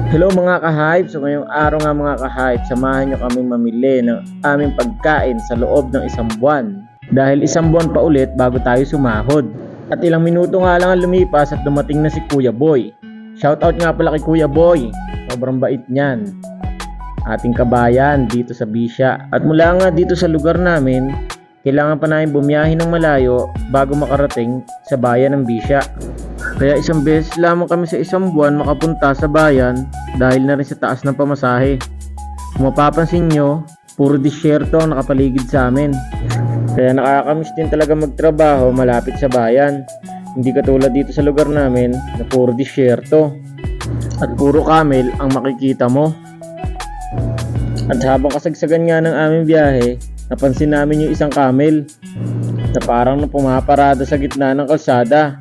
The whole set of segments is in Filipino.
Hello mga ka-hype! So ngayong araw nga mga ka-hype, samahan nyo kaming mamili ng aming pagkain sa loob ng isang buwan. Dahil isang buwan pa ulit bago tayo sumahod. At ilang minuto nga lang ang lumipas at dumating na si Kuya Boy. Shoutout nga pala kay Kuya Boy. Sobrang bait niyan. Ating kabayan dito sa Bisya. At mula nga dito sa lugar namin, kailangan pa namin bumiyahe ng malayo bago makarating sa bayan ng Bisya. Kaya isang beses lamang kami sa isang buwan makapunta sa bayan dahil na rin sa taas ng pamasahe. Kung mapapansin nyo, puro disyerto ang nakapaligid sa amin. Kaya nakakamiss din talaga magtrabaho malapit sa bayan. Hindi katulad dito sa lugar namin na puro disyerto at puro camel ang makikita mo. At habang kasagsagan nga ng aming biyahe, napansin namin yung isang camel na parang pumaparada sa gitna ng kalsada.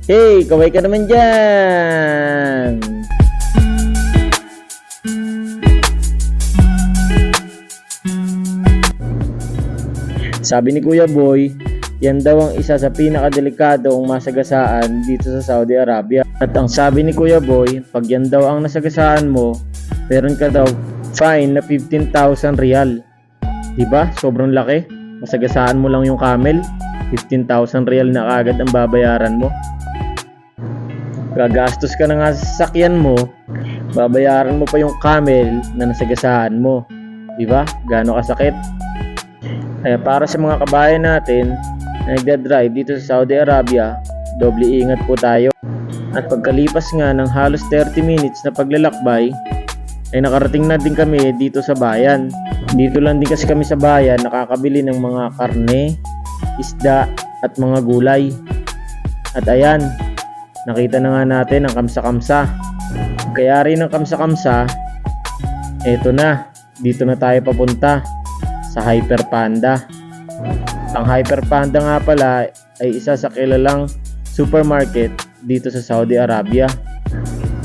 Hey, kaway ka naman dyan! Sabi ni Kuya Boy, yan daw ang isa sa pinakadelikadong masagasaan dito sa Saudi Arabia. At ang sabi ni Kuya Boy, pag yan daw ang nasagasaan mo, meron ka daw fine na 15,000 riyal. Diba? Sobrang laki. Masagasaan mo lang yung camel, 15,000 riyal na kagad ang babayaran mo. Gagastos ka na nga sa sasakyan mo, babayaran mo pa yung camel na nasagasaan mo. Diba? Gaano kasakit? Kaya para sa mga kabayan natin na nagdadrive dito sa Saudi Arabia, doble ingat po tayo. At pagkalipas nga ng halos 30 minutes na paglalakbay, ay nakarating na din kami dito sa bayan. Dito lang din kasi kami sa bayan nakakabili ng mga karne, isda at mga gulay. At ayan, nakita na nga natin ang kamsa-kamsa. Kaya rin ang kamsa-kamsa, eto na, dito na tayo papunta sa Hyper Panda. Ang Hyper Panda nga pala ay isa sa kilalang supermarket dito sa Saudi Arabia,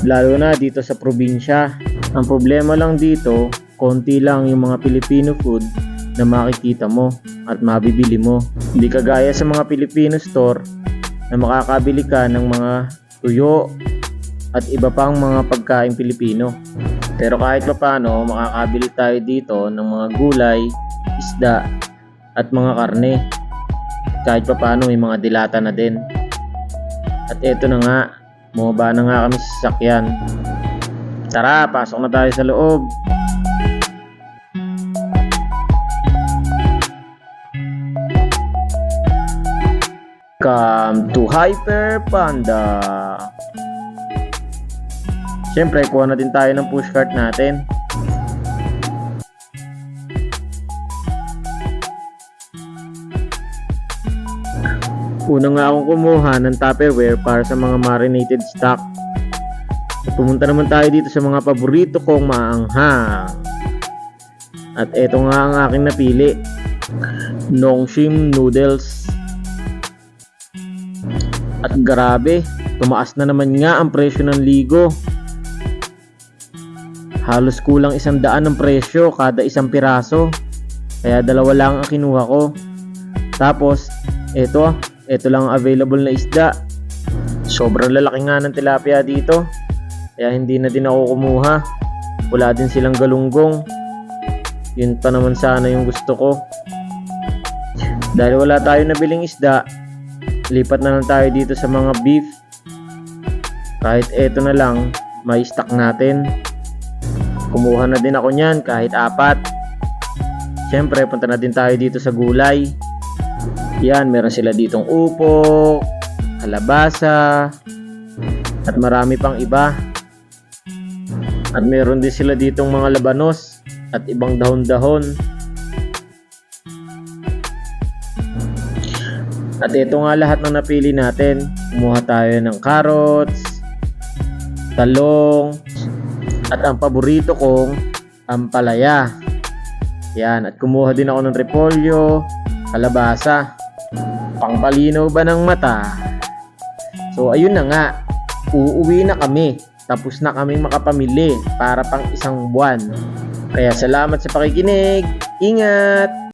lalo na dito sa probinsya. Ang problema lang dito, konti lang yung mga Filipino food na makikita mo at mabibili mo. Hindi kagaya sa mga Filipino store na makakabili ka ng mga tuyo at iba pang mga pagkain Pilipino. Pero kahit paano, makakabili tayo dito ng mga gulay, isda at mga karne. Kahit paano may mga dilata na din. At eto na nga, bumaba na nga kami sa sasakyan. Tara, pasok na tayo sa loob. Welcome to Hyper Panda. Siyempre, kuha na din tayo ng pushcart natin. Una nga akong kumuha ng Tupperware para sa mga marinated stock. At pumunta naman tayo dito sa mga paborito kong maanghang. At eto nga ang aking napili, Nongshim noodles. At grabe, tumaas na naman nga ang presyo ng ligo. Halos kulang 100 ang presyo kada isang piraso. Kaya dalawa lang ang kinuha ko. Tapos, eto lang ang available na isda. Sobrang lalaki nga ng tilapia dito. Kaya hindi na din ako kumuha. Wala din silang galunggong. Yun pa naman sana yung gusto ko. Dahil wala tayo nabiling isda, lipat na lang tayo dito sa mga beef. Kahit eto na lang, may stock natin. Kumuha na din ako niyan kahit 4. Siyempre, punta na din tayo dito sa gulay. Yan, meron sila ditong upo, kalabasa, at marami pang iba. At meron din sila ditong mga labanos at ibang dahon-dahon. At ito nga lahat ng napili natin. Kumuha tayo ng carrots, talong, at ang paborito kong ampalaya. Yan, at kumuha din ako ng repolyo, kalabasa. Pangpalinaw ba ng mata? So ayun na nga, uuwi na kami. Tapos na kaming makapamili para pang isang buwan. Kaya salamat sa pakikinig. Ingat!